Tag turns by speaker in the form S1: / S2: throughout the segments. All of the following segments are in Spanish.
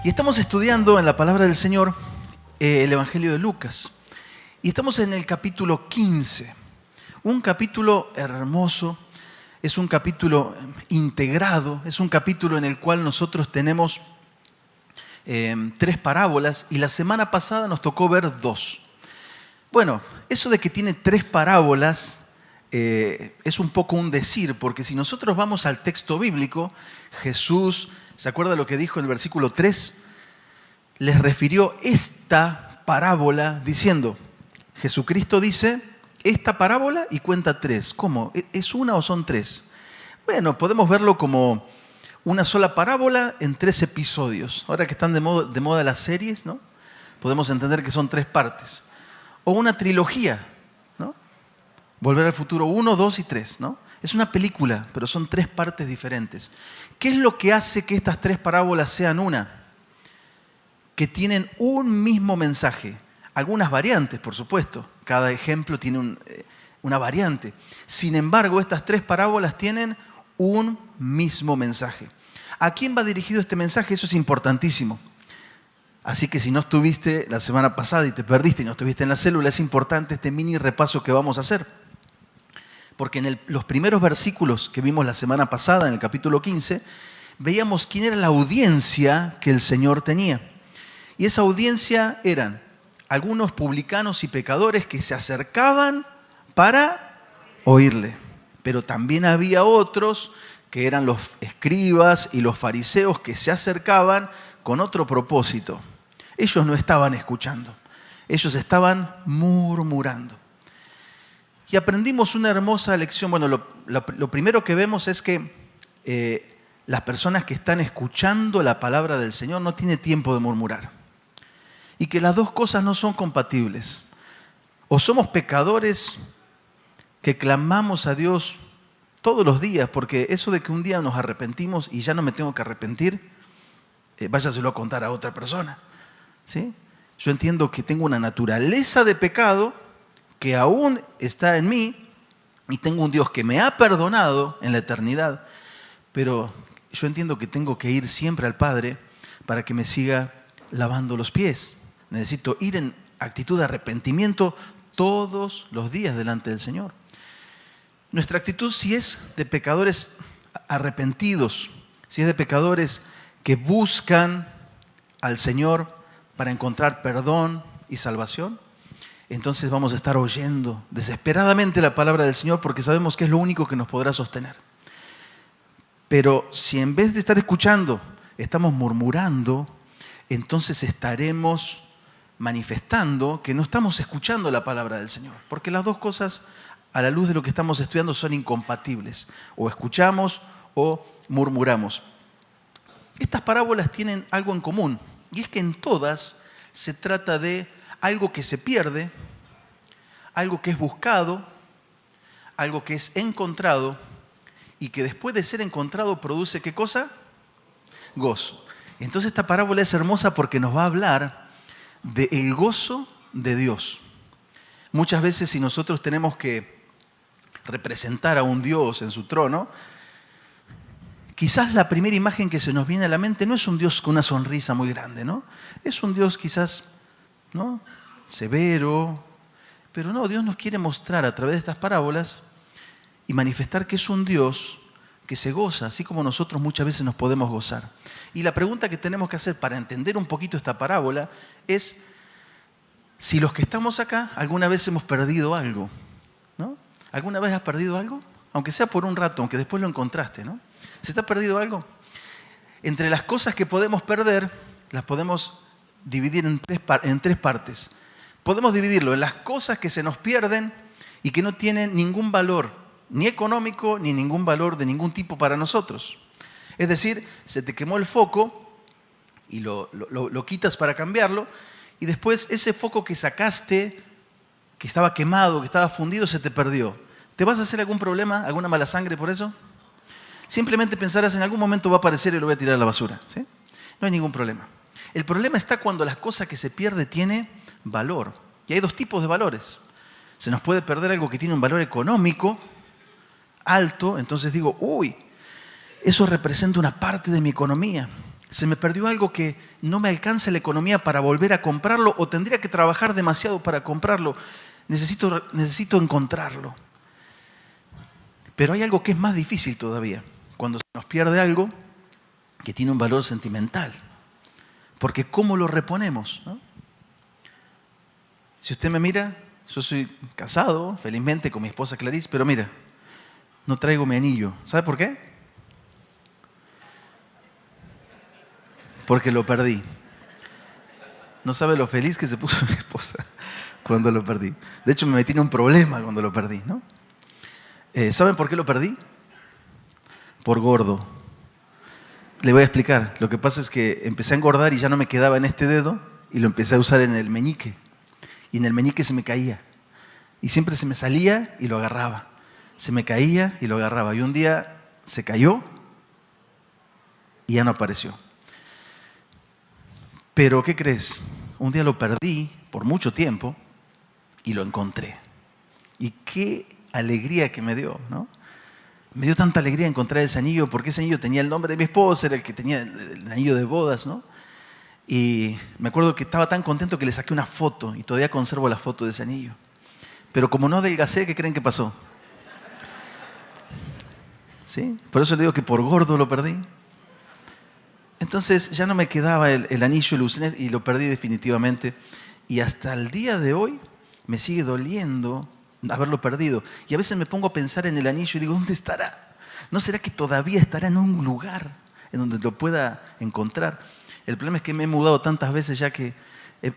S1: Y estamos estudiando en la palabra del Señor el Evangelio de Lucas. Y estamos en el capítulo 15. Un capítulo hermoso, es un capítulo integrado, es un capítulo en el cual nosotros tenemos tres parábolas y la semana pasada nos tocó ver dos. Bueno, eso de que tiene tres parábolas es un poco un decir, porque si nosotros vamos al texto bíblico, Jesús, ¿se acuerda lo que dijo en el versículo 3? Les refirió esta parábola diciendo, Jesucristo dice esta parábola y cuenta tres. ¿Cómo? ¿Es una o son tres? Bueno, podemos verlo como una sola parábola en tres episodios. Ahora que están de moda las series, ¿no? Podemos entender que son tres partes. O una trilogía, ¿no? Volver al futuro 1, 2 y 3, ¿no? Es una película, pero son tres partes diferentes. ¿Qué es lo que hace que estas tres parábolas sean una? Que tienen un mismo mensaje. Algunas variantes, por supuesto. Cada ejemplo tiene una variante. Sin embargo, estas tres parábolas tienen un mismo mensaje. ¿A quién va dirigido este mensaje? Eso es importantísimo. Así que si no estuviste la semana pasada y te perdiste y no estuviste en la célula, es importante este mini repaso que vamos a hacer. Porque en los primeros versículos que vimos la semana pasada, en el capítulo 15, veíamos quién era la audiencia que el Señor tenía. Y esa audiencia eran algunos publicanos y pecadores que se acercaban para oírle. Pero también había otros que eran los escribas y los fariseos que se acercaban con otro propósito. Ellos no estaban escuchando, ellos estaban murmurando. Y aprendimos una hermosa lección. Bueno, lo primero que vemos es que las personas que están escuchando la palabra del Señor no tienen tiempo de murmurar. Y que las dos cosas no son compatibles. O somos pecadores que clamamos a Dios todos los días, porque eso de que un día nos arrepentimos y ya no me tengo que arrepentir, váyaselo a contar a otra persona, ¿sí? Yo entiendo que tengo una naturaleza de pecado que aún está en mí y tengo un Dios que me ha perdonado en la eternidad, pero yo entiendo que tengo que ir siempre al Padre para que me siga lavando los pies. Necesito ir en actitud de arrepentimiento todos los días delante del Señor. Nuestra actitud, si es de pecadores arrepentidos, si es de pecadores que buscan al Señor para encontrar perdón y salvación, entonces vamos a estar oyendo desesperadamente la palabra del Señor porque sabemos que es lo único que nos podrá sostener. Pero si en vez de estar escuchando, estamos murmurando, entonces estaremos manifestando que no estamos escuchando la palabra del Señor. Porque las dos cosas, a la luz de lo que estamos estudiando, son incompatibles. O escuchamos o murmuramos. Estas parábolas tienen algo en común. Y es que en todas se trata de algo que se pierde, algo que es buscado, algo que es encontrado y que después de ser encontrado produce ¿qué cosa? Gozo. Entonces esta parábola es hermosa porque nos va a hablar del gozo de Dios. Muchas veces si nosotros tenemos que representar a un Dios en su trono, quizás la primera imagen que se nos viene a la mente no es un Dios con una sonrisa muy grande, ¿no? Es un Dios quizás, ¿no?, severo, pero no, Dios nos quiere mostrar a través de estas parábolas y manifestar que es un Dios que se goza, así como nosotros muchas veces nos podemos gozar. Y la pregunta que tenemos que hacer para entender un poquito esta parábola es si los que estamos acá alguna vez hemos perdido algo, ¿no? ¿Alguna vez has perdido algo? Aunque sea por un rato, aunque después lo encontraste, ¿no? ¿Se te ha perdido algo? Entre las cosas que podemos perder, las podemos dividir en tres partes. Podemos dividirlo en las cosas que se nos pierden y que no tienen ningún valor, ni económico, ni ningún valor de ningún tipo para nosotros. Es decir, se te quemó el foco y lo quitas para cambiarlo y después ese foco que sacaste, que estaba quemado, que estaba fundido, se te perdió. ¿Te vas a hacer algún problema, alguna mala sangre por eso? Simplemente pensarás en algún momento va a aparecer y lo voy a tirar a la basura, ¿sí? No hay ningún problema. El problema está cuando las cosas que se pierde tiene valor. Y hay dos tipos de valores. Se nos puede perder algo que tiene un valor económico alto, entonces digo, uy, eso representa una parte de mi economía. Se me perdió algo que no me alcanza la economía para volver a comprarlo o tendría que trabajar demasiado para comprarlo. Necesito encontrarlo. Pero hay algo que es más difícil todavía. Cuando se nos pierde algo que tiene un valor sentimental. Porque ¿cómo lo reponemos? ¿No? Si usted me mira, yo soy casado, felizmente, con mi esposa Clarice, pero mira, no traigo mi anillo. ¿Sabe por qué? Porque lo perdí. No sabe lo feliz que se puso mi esposa cuando lo perdí. De hecho, me metí en un problema cuando lo perdí, ¿no? ¿Saben por qué lo perdí? Por gordo. Le voy a explicar. Lo que pasa es que empecé a engordar y ya no me quedaba en este dedo y lo empecé a usar en el meñique. Y en el meñique se me caía. Y siempre se me salía y lo agarraba. Se me caía y lo agarraba. Y un día se cayó y ya no apareció. Pero, ¿qué crees? Un día lo perdí por mucho tiempo y lo encontré. Y qué alegría que me dio, ¿no? Me dio tanta alegría encontrar ese anillo, porque ese anillo tenía el nombre de mi esposa, era el que tenía el anillo de bodas, ¿no? Y me acuerdo que estaba tan contento que le saqué una foto y todavía conservo la foto de ese anillo. Pero como no adelgacé, ¿qué creen que pasó? ¿Sí? Por eso le digo que por gordo lo perdí. Entonces ya no me quedaba el anillo y lo perdí definitivamente. Y hasta el día de hoy me sigue doliendo haberlo perdido. Y a veces me pongo a pensar en el anillo y digo, ¿dónde estará? ¿No será que todavía estará en un lugar en donde lo pueda encontrar? El problema es que me he mudado tantas veces ya que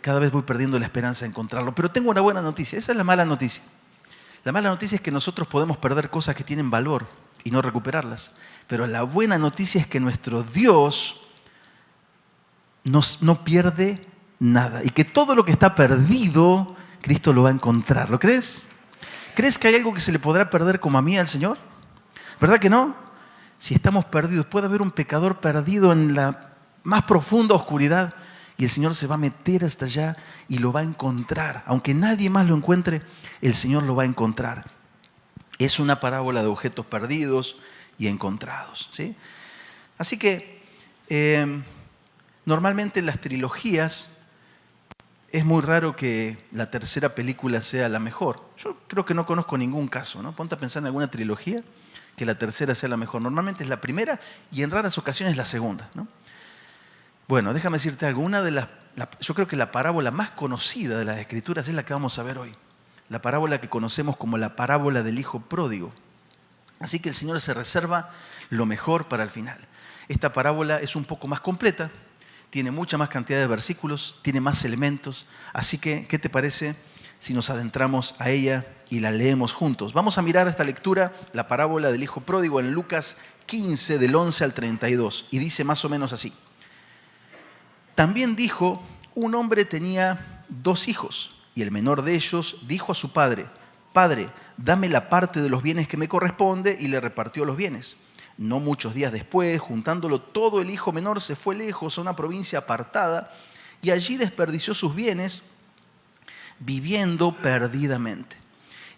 S1: cada vez voy perdiendo la esperanza de encontrarlo. Pero tengo una buena noticia, esa es la mala noticia. La mala noticia es que nosotros podemos perder cosas que tienen valor y no recuperarlas. Pero la buena noticia es que nuestro Dios no pierde nada. Y que todo lo que está perdido, Cristo lo va a encontrar. ¿Lo crees? ¿Crees que hay algo que se le podrá perder como a mí al Señor? ¿Verdad que no? Si estamos perdidos, puede haber un pecador perdido en la más profunda oscuridad y el Señor se va a meter hasta allá y lo va a encontrar. Aunque nadie más lo encuentre, el Señor lo va a encontrar. Es una parábola de objetos perdidos y encontrados, ¿sí? Así que normalmente en las trilogías es muy raro que la tercera película sea la mejor. Yo creo que no conozco ningún caso, ¿no? Ponte a pensar en alguna trilogía que la tercera sea la mejor. Normalmente es la primera y en raras ocasiones la segunda, ¿no? Bueno, déjame decirte algo. Yo creo que la parábola más conocida de las Escrituras es la que vamos a ver hoy. La parábola que conocemos como la parábola del Hijo Pródigo. Así que el Señor se reserva lo mejor para el final. Esta parábola es un poco más completa, tiene mucha más cantidad de versículos, tiene más elementos. Así que, ¿qué te parece si nos adentramos a ella y la leemos juntos? Vamos a mirar esta lectura, la parábola del Hijo Pródigo, en Lucas 15, del 11 al 32. Y dice más o menos así. También dijo, un hombre tenía 2 hijos, y el menor de ellos dijo a su padre, Padre, dame la parte de los bienes que me corresponde, y le repartió los bienes. No muchos días después, juntándolo todo, el hijo menor se fue lejos a una provincia apartada, y allí desperdició sus bienes, viviendo perdidamente.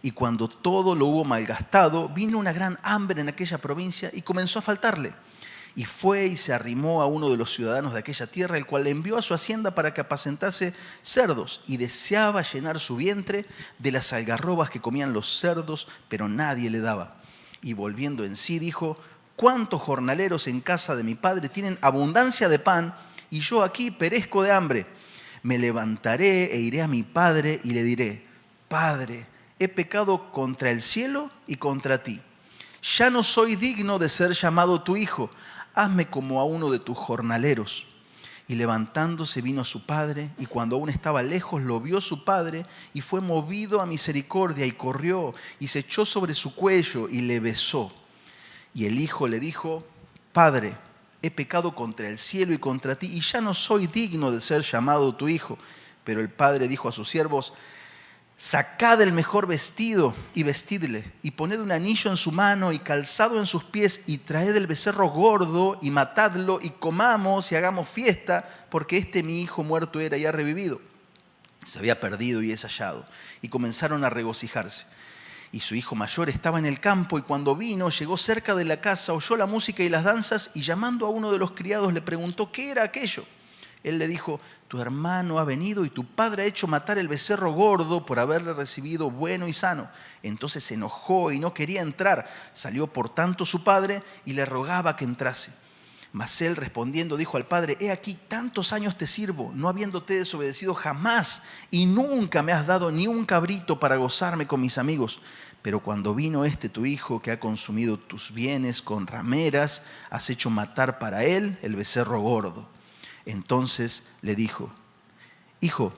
S1: Y cuando todo lo hubo malgastado, vino una gran hambre en aquella provincia y comenzó a faltarle. Y fue y se arrimó a uno de los ciudadanos de aquella tierra, el cual le envió a su hacienda para que apacentase cerdos, y deseaba llenar su vientre de las algarrobas que comían los cerdos, pero nadie le daba. Y volviendo en sí dijo, ¿cuántos jornaleros en casa de mi padre tienen abundancia de pan, y yo aquí perezco de hambre? Me levantaré e iré a mi padre y le diré, Padre, he pecado contra el cielo y contra ti. Ya no soy digno de ser llamado tu hijo. Hazme como a uno de tus jornaleros. Y levantándose vino a su padre, y cuando aún estaba lejos lo vio su padre, y fue movido a misericordia, y corrió, y se echó sobre su cuello, y le besó. Y el hijo le dijo, Padre, he pecado contra el cielo y contra ti, y ya no soy digno de ser llamado tu hijo. Pero el padre dijo a sus siervos, sacad el mejor vestido y vestidle, y poned un anillo en su mano y calzado en sus pies, y traed el becerro gordo y matadlo, y comamos y hagamos fiesta, porque este mi hijo muerto era y ha revivido. Se había perdido y es hallado. Y comenzaron a regocijarse. Y su hijo mayor estaba en el campo, y cuando vino, llegó cerca de la casa, oyó la música y las danzas, y llamando a uno de los criados le preguntó qué era aquello. Él le dijo: tu hermano ha venido y tu padre ha hecho matar el becerro gordo por haberle recibido bueno y sano. Entonces se enojó y no quería entrar. Salió por tanto su padre y le rogaba que entrase. Mas él respondiendo dijo al padre: he aquí, tantos años te sirvo, no habiéndote desobedecido jamás, y nunca me has dado ni un cabrito para gozarme con mis amigos. Pero cuando vino tu hijo, que ha consumido tus bienes con rameras, has hecho matar para él el becerro gordo. Entonces le dijo: hijo,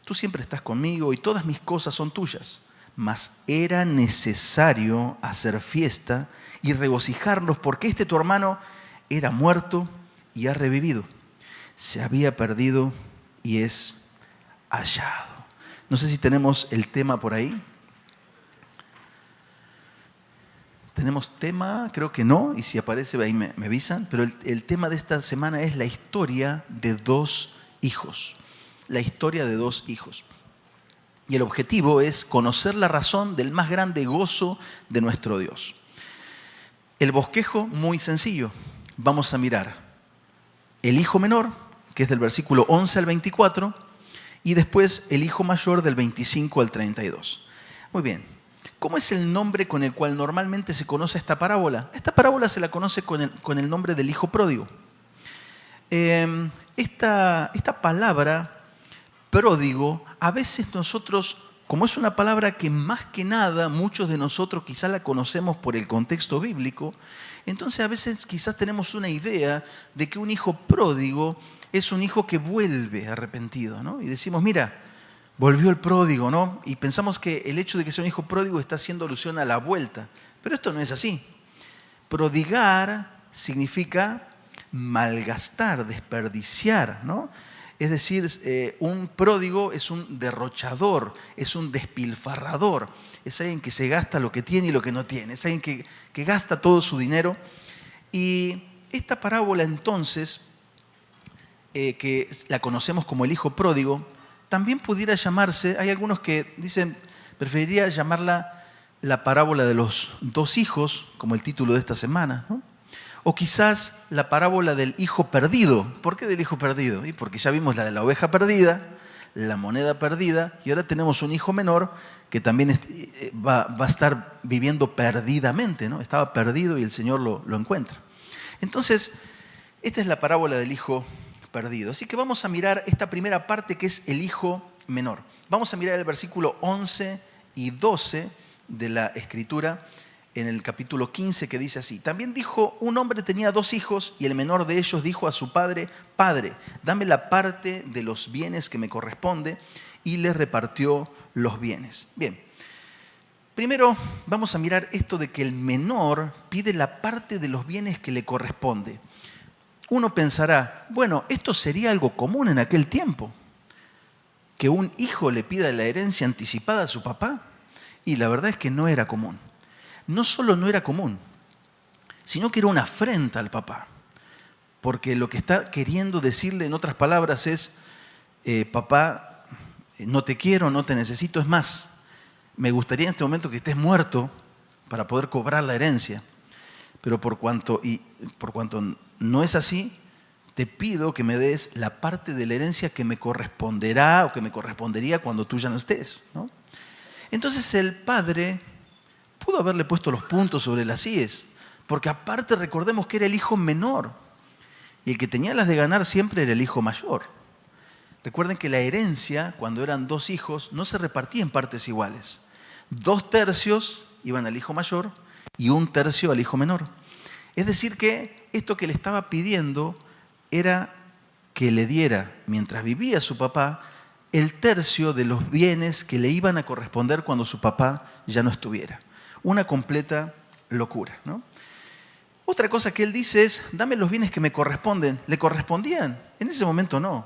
S1: tú siempre estás conmigo y todas mis cosas son tuyas, mas era necesario hacer fiesta y regocijarnos, porque tu hermano era muerto y ha revivido, se había perdido y es hallado. No sé si tenemos el tema por ahí. ¿Tenemos tema? Creo que no, y si aparece ahí me avisan, pero el tema de esta semana es la historia de dos hijos. La historia de dos hijos. Y el objetivo es conocer la razón del más grande gozo de nuestro Dios. El bosquejo, muy sencillo. Vamos a mirar el hijo menor, que es del versículo 11 al 24, y después el hijo mayor del 25 al 32. Muy bien. ¿Cómo es el nombre con el cual normalmente se conoce esta parábola? Esta parábola se la conoce con el nombre del hijo pródigo. Esta palabra pródigo, a veces nosotros, como es una palabra que más que nada muchos de nosotros quizás la conocemos por el contexto bíblico, entonces a veces quizás tenemos una idea de que un hijo pródigo es un hijo que vuelve arrepentido, ¿no? Y decimos: mira, volvió el pródigo, ¿no? Y pensamos que el hecho de que sea un hijo pródigo está haciendo alusión a la vuelta. Pero esto no es así. Prodigar significa malgastar, desperdiciar, ¿no? Es decir, un pródigo es un derrochador, es un despilfarrador. Es alguien que se gasta lo que tiene y lo que no tiene. Es alguien que gasta todo su dinero. Y esta parábola entonces, que la conocemos como el hijo pródigo, también pudiera llamarse, hay algunos que dicen, preferiría llamarla la parábola de los dos hijos, como el título de esta semana, ¿no? O quizás la parábola del hijo perdido. ¿Por qué del hijo perdido? Y porque ya vimos la de la oveja perdida, la moneda perdida, y ahora tenemos un hijo menor que también va a estar viviendo perdidamente, ¿no? Estaba perdido y el Señor lo encuentra. Entonces, esta es la parábola del hijo perdido. Así que vamos a mirar esta primera parte, que es el hijo menor. Vamos a mirar el versículo 11 y 12 de la Escritura en el capítulo 15, que dice así: también dijo: un hombre tenía dos hijos, y el menor de ellos dijo a su padre: Padre, dame la parte de los bienes que me corresponde, y le repartió los bienes. Bien, primero vamos a mirar esto de que el menor pide la parte de los bienes que le corresponde. Uno pensará: bueno, esto sería algo común en aquel tiempo, que un hijo le pida la herencia anticipada a su papá. Y la verdad es que no era común. No solo no era común, sino que era una afrenta al papá. Porque lo que está queriendo decirle, en otras palabras, es: papá, no te quiero, no te necesito. Es más, me gustaría en este momento que estés muerto para poder cobrar la herencia. Pero por cuanto no es así, te pido que me des la parte de la herencia que me corresponderá o que me correspondería cuando tú ya no estés, ¿no? Entonces el padre pudo haberle puesto los puntos sobre las íes, porque aparte recordemos que era el hijo menor, y el que tenía las de ganar siempre era el hijo mayor. Recuerden que la herencia, cuando eran dos hijos, no se repartía en partes iguales. 2/3 iban al hijo mayor y 1/3 al hijo menor. Es decir que esto que le estaba pidiendo era que le diera, mientras vivía su papá, el 1/3 de los bienes que le iban a corresponder cuando su papá ya no estuviera. Una completa locura, ¿no? Otra cosa que él dice es: dame los bienes que me corresponden. ¿Le correspondían? En ese momento no.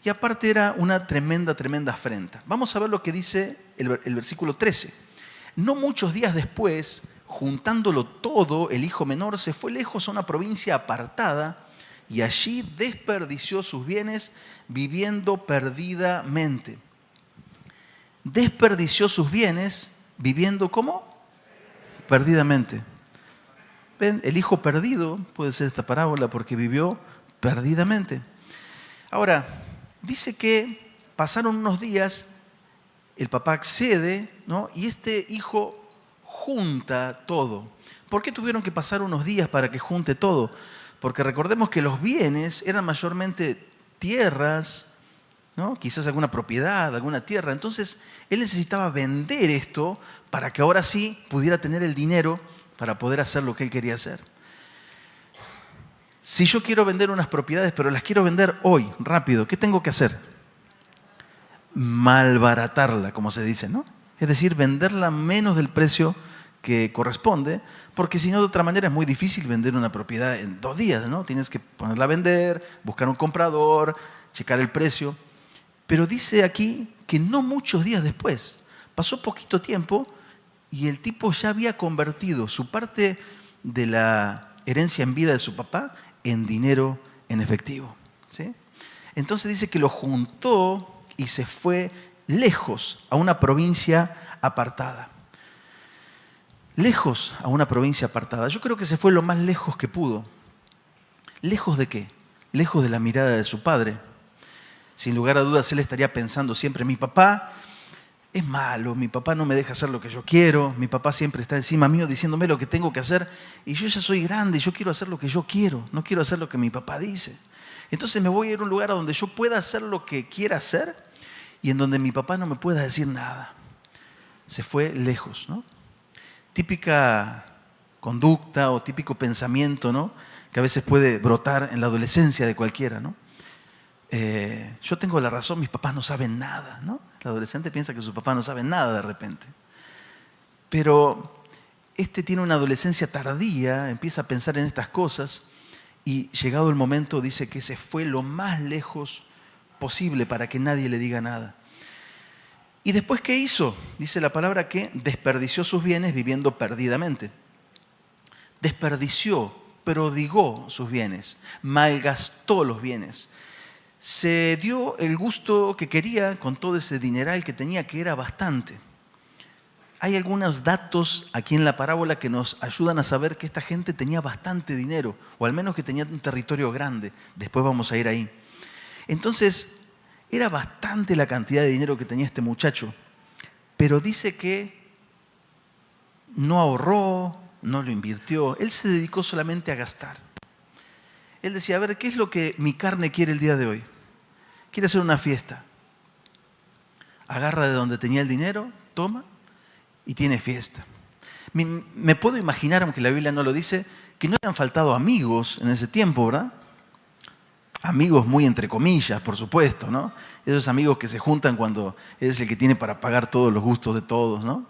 S1: Y aparte era una tremenda afrenta. Vamos a ver lo que dice el versículo 13. No muchos días después, juntándolo todo, el hijo menor se fue lejos a una provincia apartada y allí desperdició sus bienes viviendo perdidamente. Desperdició sus bienes Viviendo ¿cómo? Perdidamente. ¿Ven? El hijo perdido puede ser esta parábola porque vivió perdidamente. Ahora, dice que pasaron unos días, el papá accede, ¿no? Y este hijo junta todo. ¿Por qué tuvieron que pasar unos días para que junte todo? Porque recordemos que los bienes eran mayormente tierras, ¿no? Quizás alguna propiedad, alguna tierra. Entonces, él necesitaba vender esto para que ahora sí pudiera tener el dinero para poder hacer lo que él quería hacer. Si yo quiero vender unas propiedades, pero las quiero vender hoy, rápido, ¿qué tengo que hacer? Malbaratarla, como se dice, ¿no? Es decir, venderla menos del precio que corresponde, porque si no, de otra manera es muy difícil vender una propiedad en 2 días, ¿no? Tienes que ponerla a vender, buscar un comprador, checar el precio. Pero dice aquí que no muchos días después, pasó poquito tiempo y el tipo ya había convertido su parte de la herencia en vida de su papá en dinero en efectivo, ¿sí? Entonces dice que lo juntó y se fue lejos a una provincia apartada. Lejos a una provincia apartada. Yo creo que se fue lo más lejos que pudo. ¿Lejos de qué? Lejos de la mirada de su padre. Sin lugar a dudas, él estaría pensando siempre, mi papá es malo, mi papá no me deja hacer lo que yo quiero, mi papá siempre está encima mío diciéndome lo que tengo que hacer y yo ya soy grande y yo quiero hacer lo que yo quiero, no quiero hacer lo que mi papá dice. Entonces me voy a ir a un lugar a donde yo pueda hacer lo que quiera hacer y en donde mi papá no me pueda decir nada. Se fue lejos, ¿no? Típica conducta o típico pensamiento, ¿no? Que a veces puede brotar en la adolescencia de cualquiera, ¿no? Yo tengo la razón, mis papás no saben nada, ¿no? El adolescente piensa que sus papás no saben nada de repente. Pero este tiene una adolescencia tardía, empieza a pensar en estas cosas y llegado el momento dice que se fue lo más lejos posible para que nadie le diga nada. ¿Y después qué hizo? Dice la palabra que desperdició sus bienes viviendo perdidamente. Desperdició, prodigó sus bienes, malgastó los bienes. Se dio el gusto que quería con todo ese dineral que tenía, que era bastante. Hay algunos datos aquí en la parábola que nos ayudan a saber que esta gente tenía bastante dinero, o al menos que tenía un territorio grande. Después vamos a ir ahí. Entonces, era bastante la cantidad de dinero que tenía este muchacho, pero dice que no ahorró, no lo invirtió, él se dedicó solamente a gastar. Él decía, a ver, ¿qué es lo que mi carne quiere el día de hoy? Quiere hacer una fiesta. Agarra de donde tenía el dinero, toma y tiene fiesta. Me puedo imaginar, aunque la Biblia no lo dice, que no le han faltado amigos en ese tiempo, ¿verdad? Amigos muy entre comillas, por supuesto, ¿no? Esos amigos que se juntan cuando es el que tiene para pagar todos los gustos de todos, ¿no?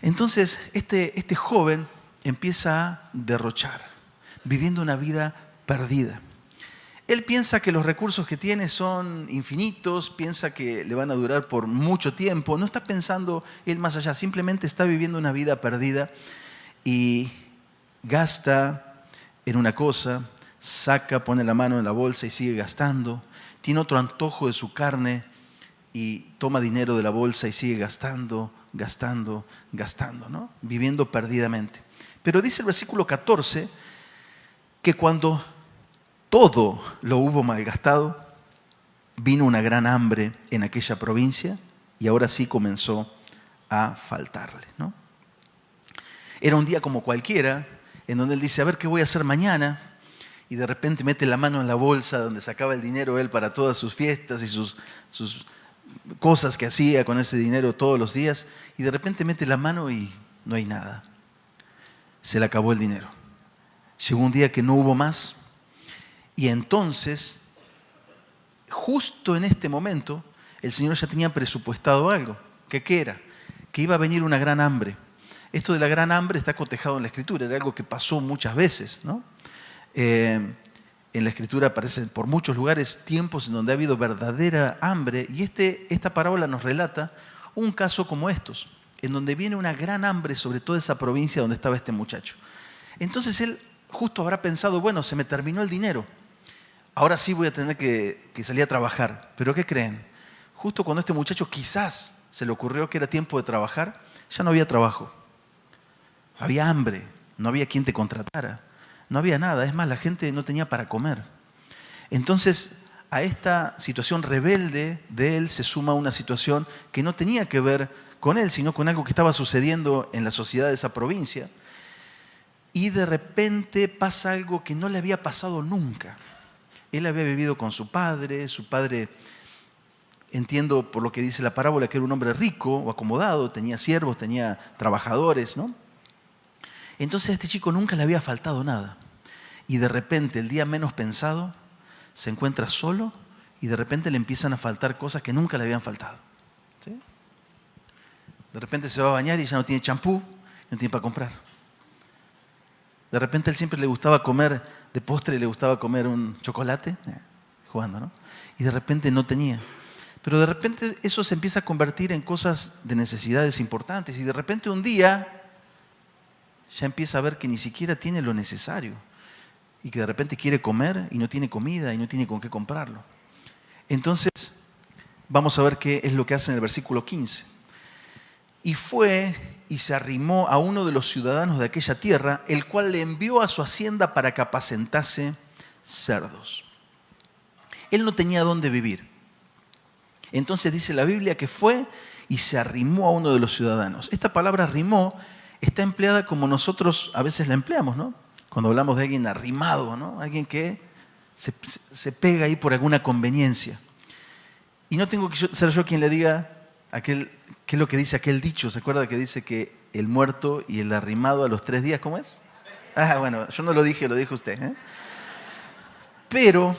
S1: Entonces, este joven empieza a derrochar, viviendo una vida perdida. Él piensa que los recursos que tiene son infinitos, piensa que le van a durar por mucho tiempo, no está pensando él más allá, simplemente está viviendo una vida perdida y gasta en una cosa, saca, pone la mano en la bolsa y sigue gastando, tiene otro antojo de su carne y toma dinero de la bolsa y sigue gastando, ¿no? Viviendo perdidamente. Pero dice el versículo 14 que cuando todo lo hubo malgastado, vino una gran hambre en aquella provincia y ahora sí comenzó a faltarle, ¿no? Era un día como cualquiera, en donde él dice, a ver qué voy a hacer mañana, y de repente mete la mano en la bolsa donde sacaba el dinero él para todas sus fiestas y sus cosas que hacía con ese dinero todos los días, y de repente mete la mano y no hay nada. Se le acabó el dinero. Llegó un día que no hubo más, y entonces, justo en este momento, el Señor ya tenía presupuestado algo. ¿Qué era? Que iba a venir una gran hambre. Esto de la gran hambre está cotejado en la Escritura, era algo que pasó muchas veces, ¿no? En la Escritura aparecen por muchos lugares tiempos en donde ha habido verdadera hambre, y esta parábola nos relata un caso como estos, en donde viene una gran hambre sobre toda esa provincia donde estaba este muchacho. Entonces él justo habrá pensado, bueno, se me terminó el dinero, ahora sí voy a tener que salir a trabajar. ¿Pero qué creen? Justo cuando este muchacho quizás se le ocurrió que era tiempo de trabajar, Ya no había trabajo, había hambre, no había quien te contratara, no había nada. Es más, la gente no tenía para comer. Entonces, a esta situación rebelde de él se suma una situación que no tenía que ver con él, sino con algo que estaba sucediendo en la sociedad de esa provincia. Y de repente pasa algo que no le había pasado nunca. Él había vivido con su padre, entiendo por lo que dice la parábola, que era un hombre rico o acomodado, tenía siervos, tenía trabajadores, ¿no? Entonces a este chico nunca le había faltado nada. Y de repente, el día menos pensado, se encuentra solo y de repente le empiezan a faltar cosas que nunca le habían faltado. ¿Sí? De repente se va a bañar y ya no tiene champú, no tiene para comprar. De repente a él siempre le gustaba comer, de postre le gustaba comer un chocolate, jugando, ¿no? Y de repente no tenía. Pero de repente eso se empieza a convertir en cosas de necesidades importantes y de repente un día ya empieza a ver que ni siquiera tiene lo necesario y que de repente quiere comer y no tiene comida y no tiene con qué comprarlo. Entonces, vamos a ver qué es lo que hace en el versículo 15. Y fue y se arrimó a uno de los ciudadanos de aquella tierra, el cual le envió a su hacienda para que apacentase cerdos. Él no tenía dónde vivir. Entonces dice la Biblia que fue y se arrimó a uno de los ciudadanos. Esta palabra arrimó está empleada como nosotros a veces la empleamos, ¿no? Cuando hablamos de alguien arrimado, ¿no? Alguien que se pega ahí por alguna conveniencia. Y no tengo que ser yo quien le diga qué es lo que dice aquel dicho. ¿Se acuerda que dice que el muerto y el arrimado a los 3 días, ¿cómo es? Bueno, yo no lo dije, lo dijo usted, ¿eh? Pero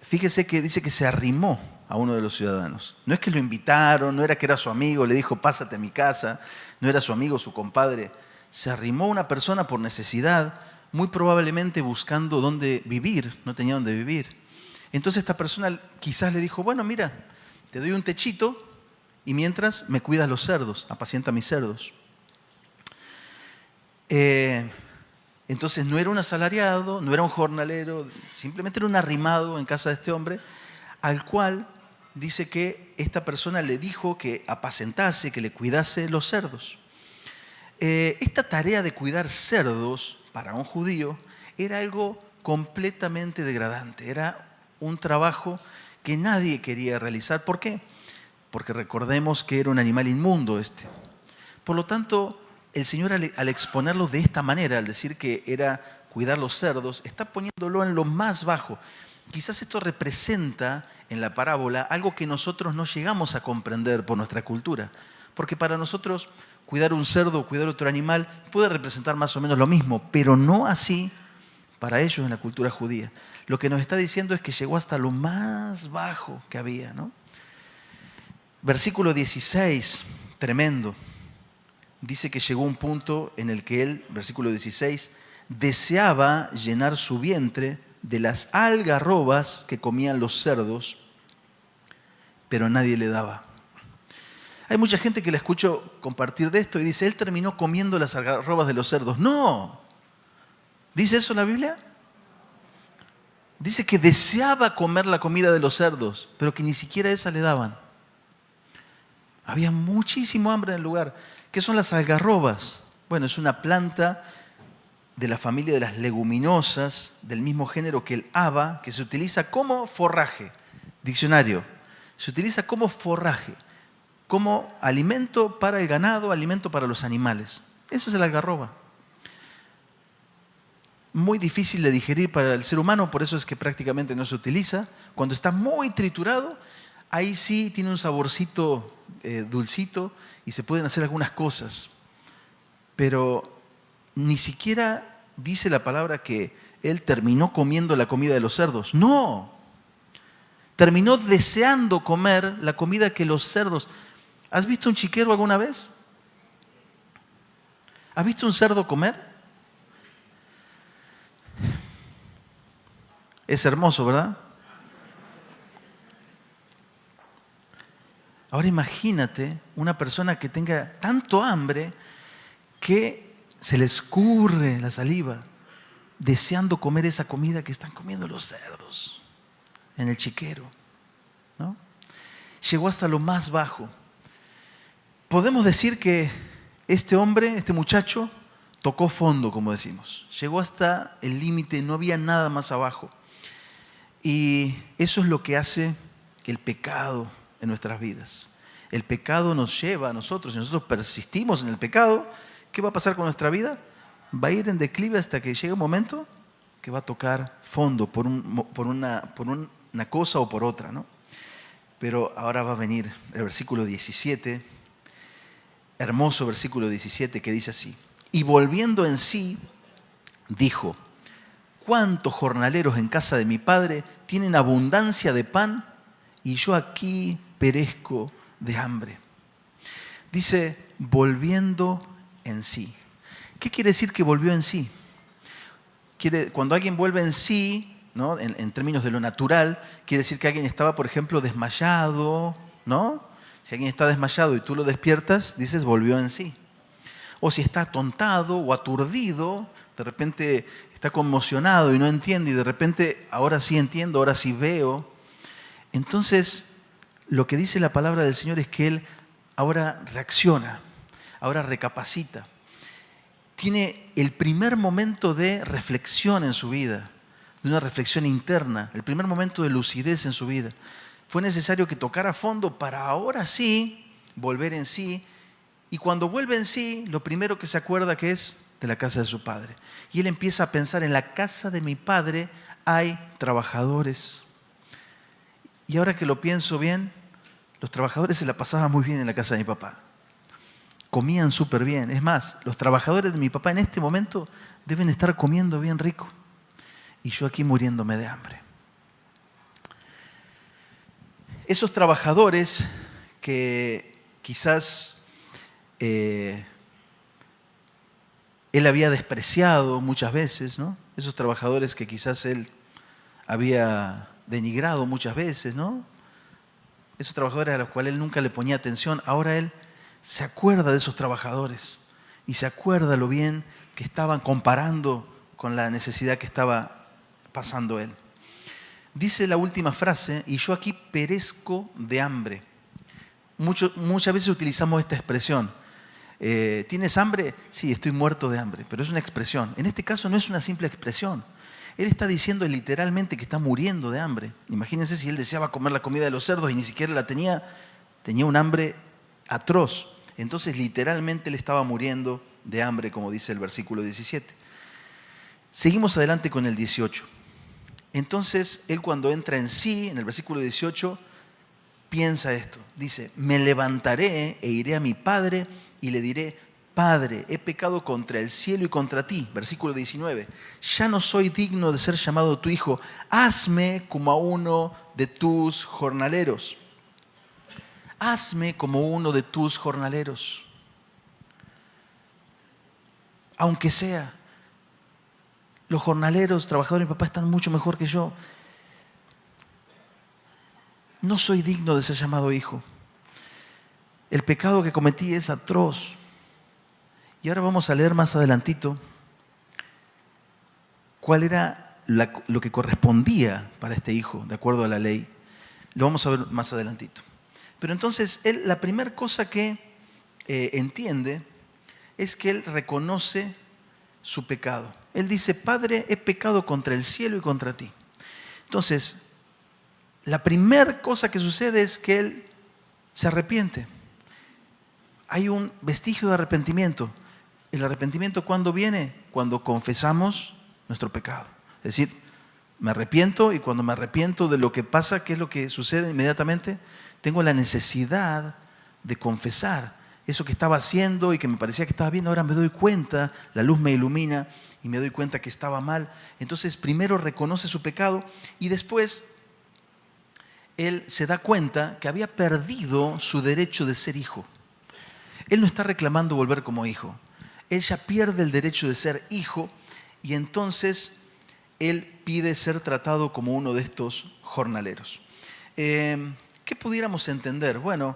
S1: fíjese que dice que se arrimó a uno de los ciudadanos. No es que lo invitaron, no era que era su amigo, le dijo, pásate a mi casa, no era su amigo, su compadre. Se arrimó a una persona por necesidad, muy probablemente buscando dónde vivir, no tenía dónde vivir. Entonces esta persona quizás le dijo, bueno, mira, te doy un techito y mientras me cuidas los cerdos, apacienta mis cerdos. Entonces no era un asalariado, no era un jornalero, simplemente era un arrimado en casa de este hombre, al cual dice que esta persona le dijo que apacentase, que le cuidase los cerdos. Esta tarea de cuidar cerdos para un judío era algo completamente degradante, era un trabajo que nadie quería realizar. ¿Por qué? Porque recordemos que era un animal inmundo este. Por lo tanto, el Señor al exponerlo de esta manera, al decir que era cuidar los cerdos, está poniéndolo en lo más bajo. Quizás esto representa en la parábola algo que nosotros no llegamos a comprender por nuestra cultura. Porque para nosotros cuidar un cerdo o cuidar otro animal puede representar más o menos lo mismo, pero no así para ellos en la cultura judía. Lo que nos está diciendo es que llegó hasta lo más bajo que había, ¿no? Versículo 16, tremendo. Dice que llegó un punto en el que él, versículo 16, deseaba llenar su vientre de las algarrobas que comían los cerdos, pero nadie le daba. Hay mucha gente que le escucho compartir de esto y dice, él terminó comiendo las algarrobas de los cerdos. No, ¿dice eso la Biblia? Dice que deseaba comer la comida de los cerdos, pero que ni siquiera esa le daban. Había muchísimo hambre en el lugar. ¿Qué son las algarrobas? Bueno, es una planta de la familia de las leguminosas, del mismo género que el haba, que se utiliza como forraje. Diccionario. Se utiliza como forraje, como alimento para el ganado, alimento para los animales. Eso es el algarroba. Muy difícil de digerir para el ser humano, por eso es que prácticamente no se utiliza. Cuando está muy triturado, ahí sí tiene un saborcito dulcito y se pueden hacer algunas cosas. Pero ni siquiera dice la palabra que él terminó comiendo la comida de los cerdos. No, terminó deseando comer la comida que los cerdos... ¿Has visto un chiquero alguna vez? ¿Has visto un cerdo comer? Es hermoso, ¿verdad? Ahora imagínate una persona que tenga tanto hambre que se le escurre la saliva deseando comer esa comida que están comiendo los cerdos en el chiquero, ¿no? Llegó hasta lo más bajo. Podemos decir que este hombre, este muchacho, tocó fondo, como decimos. Llegó hasta el límite, no había nada más abajo. Y eso es lo que hace el pecado en nuestras vidas. El pecado nos lleva a nosotros, si nosotros persistimos en el pecado, ¿qué va a pasar con nuestra vida? Va a ir en declive hasta que llegue un momento que va a tocar fondo por una cosa o por otra, ¿no? Pero ahora va a venir el versículo 17, hermoso versículo 17, que dice así: y volviendo en sí, dijo: ¿cuántos jornaleros en casa de mi padre tienen abundancia de pan y yo aquí perezco de hambre? Dice, volviendo en sí. ¿Qué quiere decir que volvió en sí? Cuando alguien vuelve en sí, ¿no? En términos de lo natural, quiere decir que alguien estaba, por ejemplo, desmayado, ¿no? Si alguien está desmayado y tú lo despiertas, dices, volvió en sí. O si está atontado o aturdido, de repente está conmocionado y no entiende, y de repente, ahora sí entiendo, ahora sí veo. Entonces, lo que dice la palabra del Señor es que Él ahora reacciona, ahora recapacita. Tiene el primer momento de reflexión en su vida, de una reflexión interna, el primer momento de lucidez en su vida. Fue necesario que tocara fondo para ahora sí volver en sí. Y cuando vuelve en sí, lo primero que se acuerda que es de la casa de su padre. Y él empieza a pensar, en la casa de mi padre hay trabajadores. Y ahora que lo pienso bien, los trabajadores se la pasaban muy bien en la casa de mi papá. Comían súper bien. Es más, los trabajadores de mi papá en este momento deben estar comiendo bien rico. Y yo aquí muriéndome de hambre. Esos trabajadores que quizás él había despreciado muchas veces, ¿no? Esos trabajadores que quizás él había denigrado muchas veces, ¿no? Esos trabajadores a los cuales él nunca le ponía atención, ahora él se acuerda de esos trabajadores y se acuerda lo bien que estaban comparando con la necesidad que estaba pasando él. Dice la última frase, y yo aquí perezco de hambre. Muchas veces utilizamos esta expresión. ¿Tienes hambre? Sí, estoy muerto de hambre, pero es una expresión. En este caso no es una simple expresión. Él está diciendo literalmente que está muriendo de hambre. Imagínense si él deseaba comer la comida de los cerdos y ni siquiera la tenía un hambre atroz. Entonces literalmente él estaba muriendo de hambre, como dice el versículo 17. Seguimos adelante con el 18. Entonces él, cuando entra en sí, en el versículo 18, piensa esto. Dice, me levantaré e iré a mi padre y le diré: Padre, he pecado contra el cielo y contra ti. Versículo 19. Ya no soy digno de ser llamado tu hijo. Hazme como a uno de tus jornaleros. Hazme como uno de tus jornaleros. Aunque sea, los jornaleros, trabajadores de mi papá están mucho mejor que yo. No soy digno de ser llamado hijo. El pecado que cometí es atroz. Y ahora vamos a leer más adelantito cuál era lo que correspondía para este hijo, de acuerdo a la ley. Lo vamos a ver más adelantito. Pero entonces, la primera cosa que entiende es que él reconoce su pecado. Él dice, Padre, he pecado contra el cielo y contra ti. Entonces, la primera cosa que sucede es que él se arrepiente. Hay un vestigio de arrepentimiento. ¿El arrepentimiento cuándo viene? Cuando confesamos nuestro pecado. Es decir, me arrepiento, y cuando me arrepiento de lo que pasa, ¿qué es lo que sucede inmediatamente? Tengo la necesidad de confesar eso que estaba haciendo y que me parecía que estaba bien. Ahora me doy cuenta, la luz me ilumina y me doy cuenta que estaba mal. Entonces primero reconoce su pecado y después él se da cuenta que había perdido su derecho de ser hijo. Él no está reclamando volver como hijo. Él ya pierde el derecho de ser hijo y entonces él pide ser tratado como uno de estos jornaleros. ¿Qué pudiéramos entender? Bueno,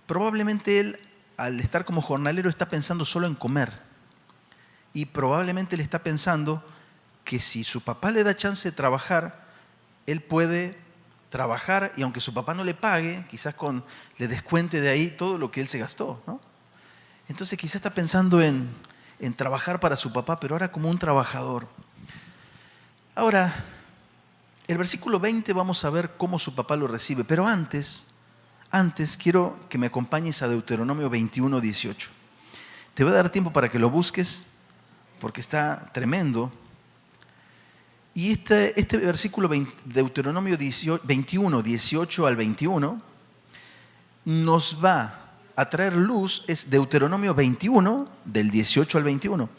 S1: probablemente él, al estar como jornalero, está pensando solo en comer. Y probablemente él está pensando que si su papá le da chance de trabajar, él puede trabajar y aunque su papá no le pague, quizás le descuente de ahí todo lo que él se gastó, ¿no? Entonces quizá está pensando en trabajar para su papá, pero ahora como un trabajador. Ahora, el versículo 20 vamos a ver cómo su papá lo recibe, pero antes quiero que me acompañes a Deuteronomio 21, 18. Te voy a dar tiempo para que lo busques, porque está tremendo. Y este versículo Deuteronomio 21, 18 al 21, nos va a traer luz, es Deuteronomio 21, del 18 al 21.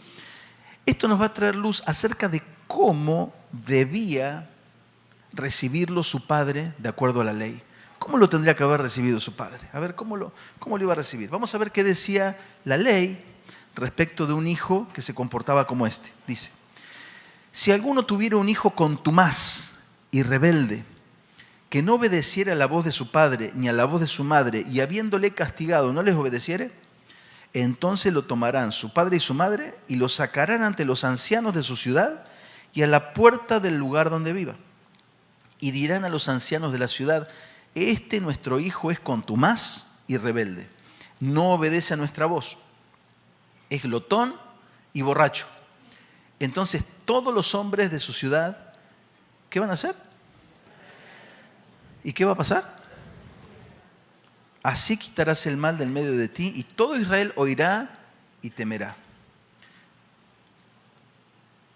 S1: Esto nos va a traer luz acerca de cómo debía recibirlo su padre de acuerdo a la ley. ¿Cómo lo tendría que haber recibido su padre? A ver, ¿cómo lo iba a recibir? Vamos a ver qué decía la ley respecto de un hijo que se comportaba como este. Dice, si alguno tuviera un hijo contumaz y rebelde, que no obedeciera a la voz de su padre ni a la voz de su madre, y habiéndole castigado no les obedeciere, entonces lo tomarán su padre y su madre y lo sacarán ante los ancianos de su ciudad y a la puerta del lugar donde viva. Y dirán a los ancianos de la ciudad, este nuestro hijo es contumaz y rebelde, no obedece a nuestra voz, es glotón y borracho. Entonces todos los hombres de su ciudad, ¿qué van a hacer? ¿Y qué va a pasar? Así quitarás el mal del medio de ti y todo Israel oirá y temerá.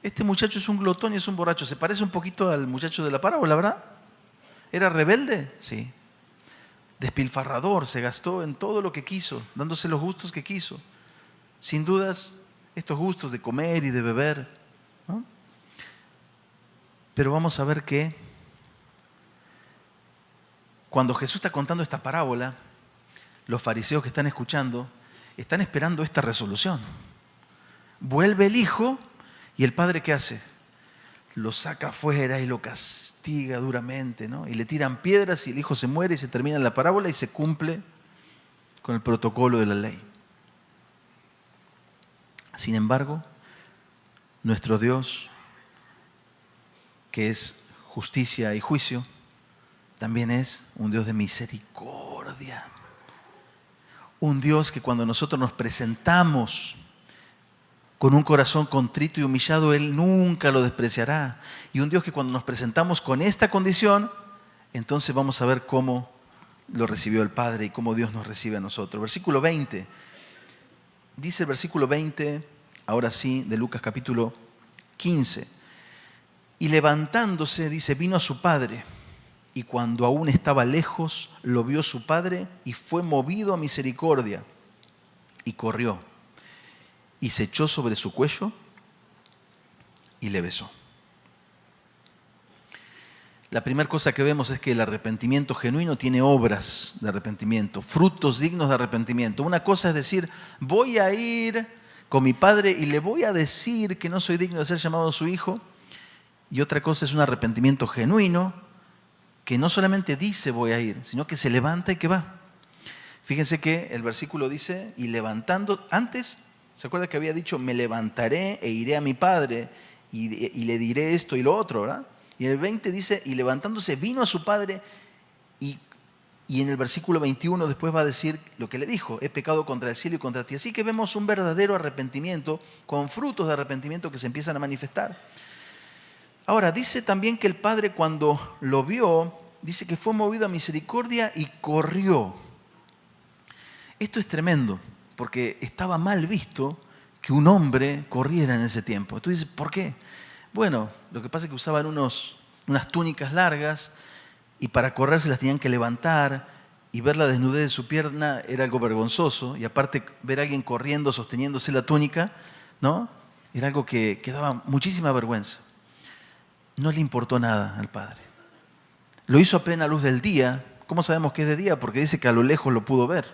S1: Este muchacho es un glotón y es un borracho. Se parece un poquito al muchacho de la parábola, ¿verdad? ¿Era rebelde? Sí. Despilfarrador, se gastó en todo lo que quiso, dándose los gustos que quiso. Sin dudas, estos gustos de comer y de beber, ¿no? Pero vamos a ver que cuando Jesús está contando esta parábola, los fariseos que están escuchando están esperando esta resolución. Vuelve el hijo y el padre, ¿qué hace? Lo saca afuera y lo castiga duramente, ¿no? Y le tiran piedras y el hijo se muere y se termina la parábola y se cumple con el protocolo de la ley. Sin embargo, nuestro Dios, que es justicia y juicio, también es un Dios de misericordia. Un Dios que cuando nosotros nos presentamos con un corazón contrito y humillado, Él nunca lo despreciará. Y un Dios que cuando nos presentamos con esta condición, entonces vamos a ver cómo lo recibió el Padre y cómo Dios nos recibe a nosotros. Versículo 20. Dice el versículo 20, ahora sí, de Lucas capítulo 15. Y levantándose, dice, vino a su padre. Y cuando aún estaba lejos, lo vio su padre y fue movido a misericordia. Y corrió. Y se echó sobre su cuello y le besó. La primera cosa que vemos es que el arrepentimiento genuino tiene obras de arrepentimiento, frutos dignos de arrepentimiento. Una cosa es decir, voy a ir con mi padre y le voy a decir que no soy digno de ser llamado su hijo. Y otra cosa es un arrepentimiento genuino que no solamente dice voy a ir, sino que se levanta y que va. Fíjense que el versículo dice, y levantando, antes, ¿se acuerda que había dicho, me levantaré e iré a mi padre y le diré esto y lo otro, ¿verdad? Y en el 20 dice, y levantándose vino a su padre y en el versículo 21 después va a decir lo que le dijo, he pecado contra el cielo y contra ti. Así que vemos un verdadero arrepentimiento con frutos de arrepentimiento que se empiezan a manifestar. Ahora, dice también que el padre cuando lo vio, dice que fue movido a misericordia y corrió. Esto es tremendo, porque estaba mal visto que un hombre corriera en ese tiempo. Tú dices, ¿por qué? Bueno, lo que pasa es que usaban unas túnicas largas y para correr se las tenían que levantar y ver la desnudez de su pierna era algo vergonzoso. Y aparte, ver a alguien corriendo, sosteniéndose la túnica, ¿no? Era algo que daba muchísima vergüenza. No le importó nada al padre. Lo hizo a plena luz del día. ¿Cómo sabemos que es de día? Porque dice que a lo lejos lo pudo ver.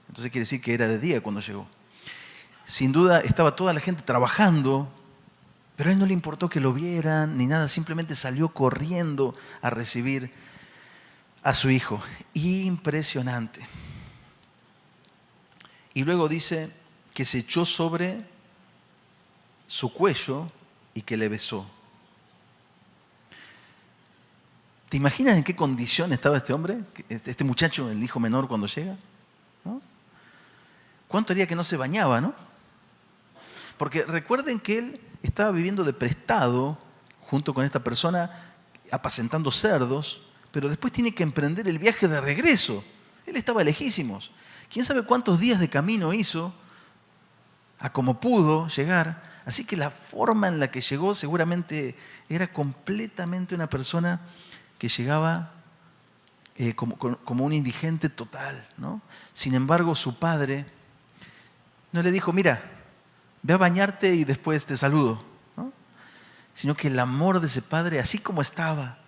S1: Entonces quiere decir que era de día cuando llegó. Sin duda estaba toda la gente trabajando, pero a él no le importó que lo vieran ni nada. Simplemente salió corriendo a recibir a su hijo. Impresionante. Y luego dice que se echó sobre su cuello y que le besó. ¿Te imaginas en qué condición estaba este hombre, este muchacho, el hijo menor, cuando llega? ¿No? ¿Cuánto haría que no se bañaba, no? Porque recuerden que él estaba viviendo de prestado junto con esta persona, apacentando cerdos, pero después tiene que emprender el viaje de regreso. Él estaba lejísimos. ¿Quién sabe cuántos días de camino hizo a como pudo llegar? Así que la forma en la que llegó seguramente era completamente una persona que llegaba como un indigente total, ¿no? Sin embargo, su padre no le dijo, mira, ve a bañarte y después te saludo, ¿no? Sino que el amor de ese padre, así como estaba,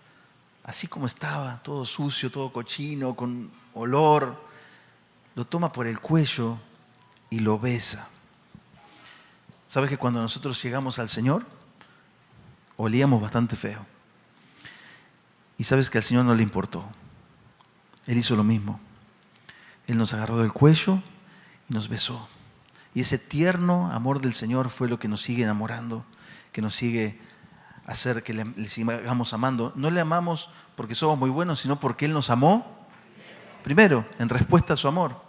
S1: todo sucio, todo cochino, con olor, lo toma por el cuello y lo besa. ¿Sabes que cuando nosotros llegamos al Señor, olíamos bastante feo? Y sabes que al Señor no le importó. Él hizo lo mismo. Él nos agarró del cuello y nos besó. Y ese tierno amor del Señor fue lo que nos sigue enamorando, que nos sigue hacer que le sigamos amando. No le amamos porque somos muy buenos, sino porque Él nos amó primero, en respuesta a su amor.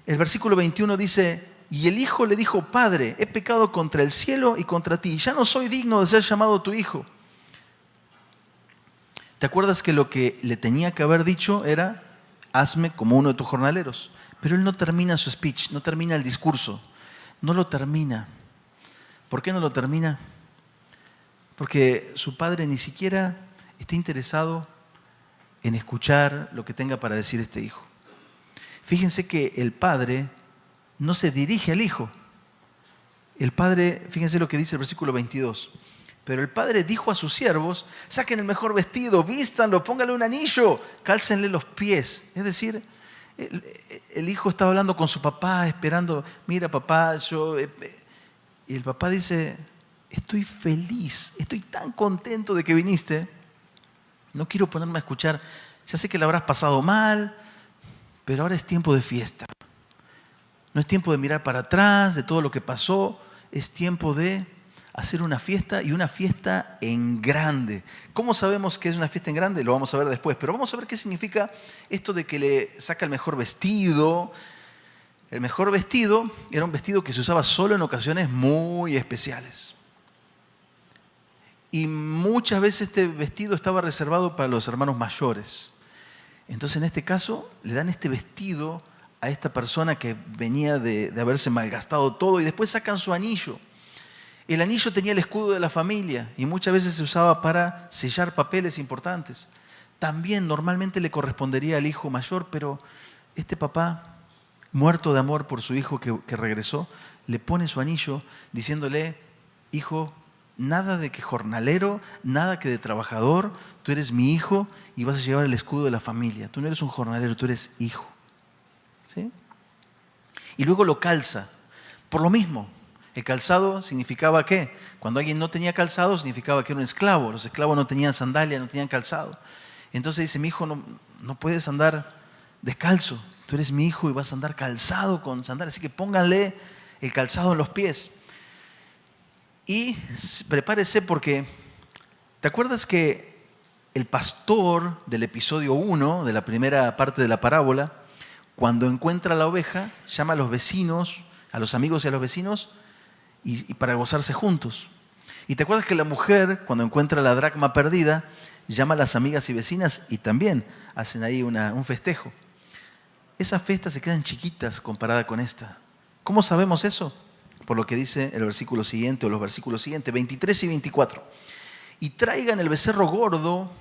S1: El versículo 21 dice, y el hijo le dijo, Padre, he pecado contra el cielo y contra ti, ya no soy digno de ser llamado tu hijo. ¿Te acuerdas que lo que le tenía que haber dicho era, hazme como uno de tus jornaleros? Pero él no termina su speech, no termina el discurso, no lo termina. ¿Por qué no lo termina? Porque su padre ni siquiera está interesado en escuchar lo que tenga para decir este hijo. Fíjense que el padre no se dirige al hijo. El padre, fíjense lo que dice el versículo 22. Pero el padre dijo a sus siervos, saquen el mejor vestido, vístanlo, pónganle un anillo, cálcenle los pies. Es decir, el hijo estaba hablando con su papá, esperando, mira papá, y el papá dice, estoy feliz, estoy tan contento de que viniste, no quiero ponerme a escuchar, ya sé que la habrás pasado mal, pero ahora es tiempo de fiesta. No es tiempo de mirar para atrás, de todo lo que pasó, es tiempo de hacer una fiesta y una fiesta en grande. ¿Cómo sabemos que es una fiesta en grande? Lo vamos a ver después, pero vamos a ver qué significa esto de que le saca el mejor vestido. El mejor vestido era un vestido que se usaba solo en ocasiones muy especiales. Y muchas veces este vestido estaba reservado para los hermanos mayores. Entonces en este caso le dan este vestido a esta persona que venía de haberse malgastado todo y después sacan su anillo. El anillo tenía el escudo de la familia y muchas veces se usaba para sellar papeles importantes. También normalmente le correspondería al hijo mayor, pero este papá, muerto de amor por su hijo que regresó, le pone su anillo diciéndole, hijo, nada de que jornalero, nada que de trabajador, tú eres mi hijo y vas a llevar el escudo de la familia. Tú no eres un jornalero, tú eres hijo. ¿Sí? Y luego lo calza, por lo mismo. El calzado significaba ¿qué? Cuando alguien no tenía calzado significaba que era un esclavo. Los esclavos no tenían sandalia, no tenían calzado. Entonces dice, mi hijo, no puedes andar descalzo. Tú eres mi hijo y vas a andar calzado con sandalias. Así que pónganle el calzado en los pies. Y prepárese porque, ¿te acuerdas que el pastor del episodio 1, de la primera parte de la parábola, cuando encuentra la oveja, llama a los vecinos, a los amigos y a los vecinos, y para gozarse juntos? Y te acuerdas que la mujer, cuando encuentra la dracma perdida, llama a las amigas y vecinas y también hacen ahí un festejo. Esas fiestas se quedan chiquitas comparada con esta. ¿Cómo sabemos eso? Por lo que dice el versículo siguiente o los versículos siguientes, 23 y 24. Y traigan el becerro gordo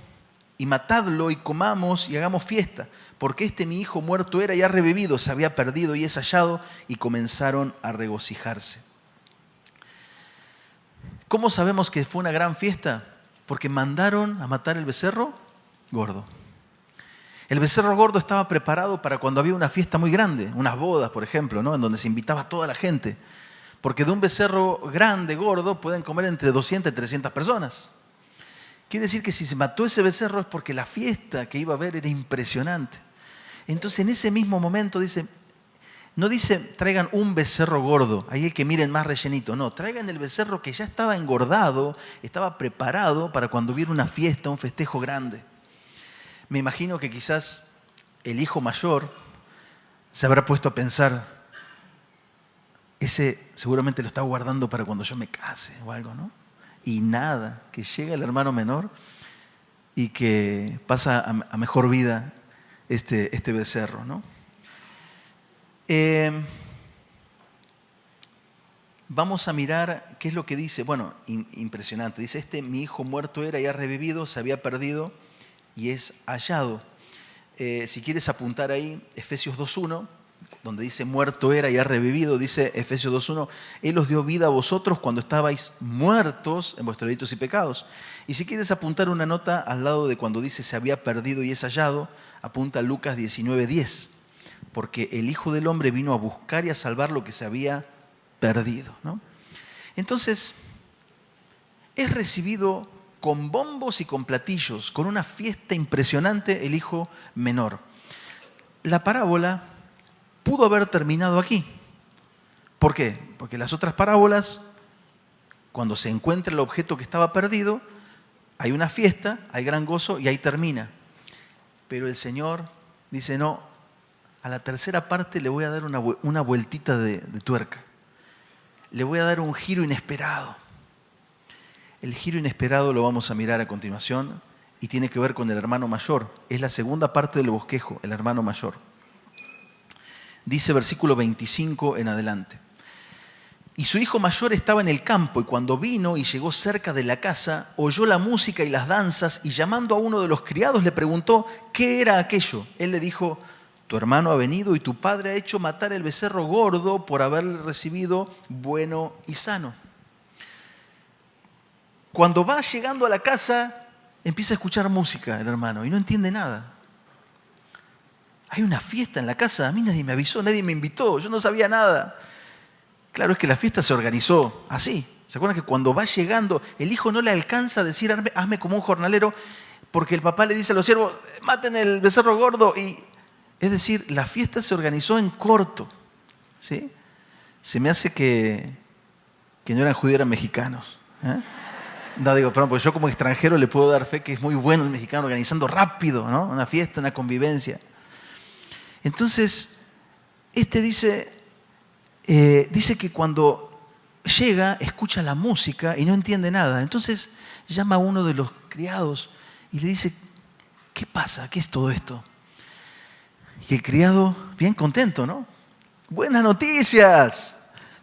S1: y matadlo y comamos y hagamos fiesta, porque este mi hijo muerto era y ha revivido, se había perdido y es hallado, y comenzaron a regocijarse. ¿Cómo sabemos que fue una gran fiesta? Porque mandaron a matar el becerro gordo. El becerro gordo estaba preparado para cuando había una fiesta muy grande, unas bodas, por ejemplo, ¿no? En donde se invitaba a toda la gente. Porque de un becerro grande, gordo, pueden comer entre 200 y 300 personas. Quiere decir que si se mató ese becerro es porque la fiesta que iba a haber era impresionante. Entonces en ese mismo momento no dice traigan un becerro gordo, ahí hay que miren más rellenito. No, traigan el becerro que ya estaba engordado, estaba preparado para cuando hubiera una fiesta, un festejo grande. Me imagino que quizás el hijo mayor se habrá puesto a pensar, ese seguramente lo está guardando para cuando yo me case o algo, ¿no? Y nada, que llega el hermano menor y que pasa a mejor vida este becerro, ¿no? Vamos a mirar qué es lo que dice. Bueno, impresionante. Dice, mi hijo muerto era y ha revivido, se había perdido y es hallado. Si quieres apuntar ahí, Efesios 2.1, donde dice muerto era y ha revivido, dice Efesios 2.1, Él os dio vida a vosotros cuando estabais muertos en vuestros delitos y pecados. Y si quieres apuntar una nota al lado de cuando dice se había perdido y es hallado, apunta Lucas 19.10, porque el Hijo del Hombre vino a buscar y a salvar lo que se había perdido, ¿no? Entonces, es recibido con bombos y con platillos, con una fiesta impresionante el hijo menor. La parábola pudo haber terminado aquí. ¿Por qué? Porque las otras parábolas, cuando se encuentra el objeto que estaba perdido, hay una fiesta, hay gran gozo y ahí termina. Pero el Señor dice, no, a la tercera parte le voy a dar una vueltita de tuerca. Le voy a dar un giro inesperado. El giro inesperado lo vamos a mirar a continuación y tiene que ver con el hermano mayor. Es la segunda parte del bosquejo, el hermano mayor. Dice versículo 25 en adelante. Y su hijo mayor estaba en el campo y cuando vino y llegó cerca de la casa, oyó la música y las danzas y llamando a uno de los criados le preguntó qué era aquello. Él le dijo, tu hermano ha venido y tu padre ha hecho matar el becerro gordo por haberle recibido bueno y sano. Cuando va llegando a la casa, empieza a escuchar música el hermano y no entiende nada. Hay una fiesta en la casa, a mí nadie me avisó, nadie me invitó, yo no sabía nada. Claro, es que la fiesta se organizó así. ¿Se acuerdan que cuando va llegando, el hijo no le alcanza a decir, hazme como un jornalero, porque el papá le dice a los siervos, maten el becerro gordo? Es decir, la fiesta se organizó en corto, ¿sí? Se me hace que no eran judíos, eran mexicanos, ¿eh? No digo, perdón, porque yo como extranjero le puedo dar fe que es muy bueno el mexicano organizando rápido, ¿no? Una fiesta, una convivencia. Entonces, dice que cuando llega, escucha la música y no entiende nada. Entonces llama a uno de los criados y le dice, ¿qué pasa? ¿Qué es todo esto? Y el criado, bien contento, ¿no? Buenas noticias,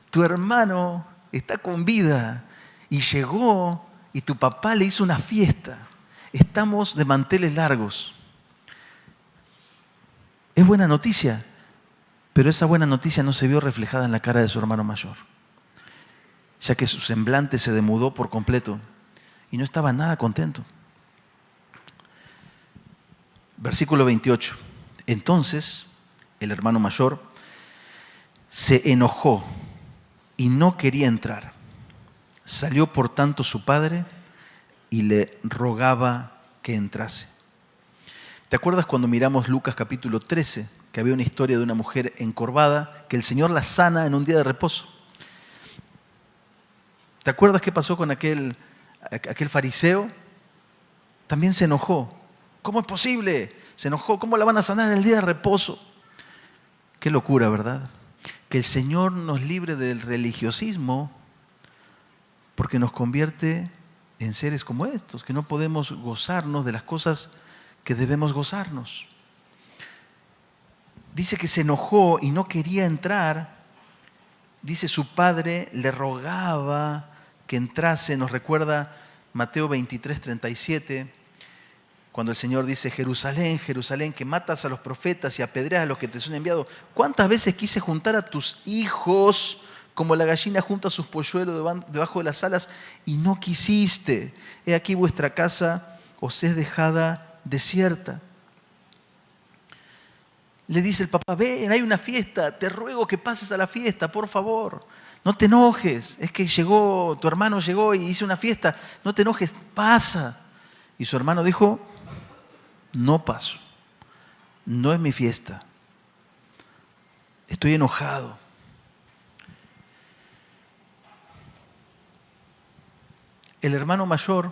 S1: tu hermano está con vida y llegó y tu papá le hizo una fiesta. Estamos de manteles largos. Es buena noticia, pero esa buena noticia no se vio reflejada en la cara de su hermano mayor, ya que su semblante se demudó por completo y no estaba nada contento. Versículo 28. Entonces, el hermano mayor se enojó y no quería entrar. Salió por tanto su padre y le rogaba que entrase. ¿Te acuerdas cuando miramos Lucas capítulo 13, que había una historia de una mujer encorvada, que el Señor la sana en un día de reposo? ¿Te acuerdas qué pasó con aquel fariseo? También se enojó. ¿Cómo es posible? Se enojó. ¿Cómo la van a sanar en el día de reposo? Qué locura, ¿verdad? Que el Señor nos libre del religiosismo porque nos convierte en seres como estos, que no podemos gozarnos de las cosas que debemos gozarnos. Dice que se enojó y no quería entrar. Dice su padre le rogaba que entrase. Nos recuerda Mateo 23:37, cuando el Señor dice, Jerusalén, Jerusalén, que matas a los profetas y apedreas a los que te son enviados. ¿Cuántas veces quise juntar a tus hijos como la gallina junta sus polluelos debajo de las alas y no quisiste? He aquí vuestra casa os es dejada desierta. Le dice el papá, ven, hay una fiesta, te ruego que pases a la fiesta, por favor. No te enojes, es que tu hermano llegó y hizo una fiesta, no te enojes, pasa. Y su hermano dijo, no paso, no es mi fiesta, estoy enojado. El hermano mayor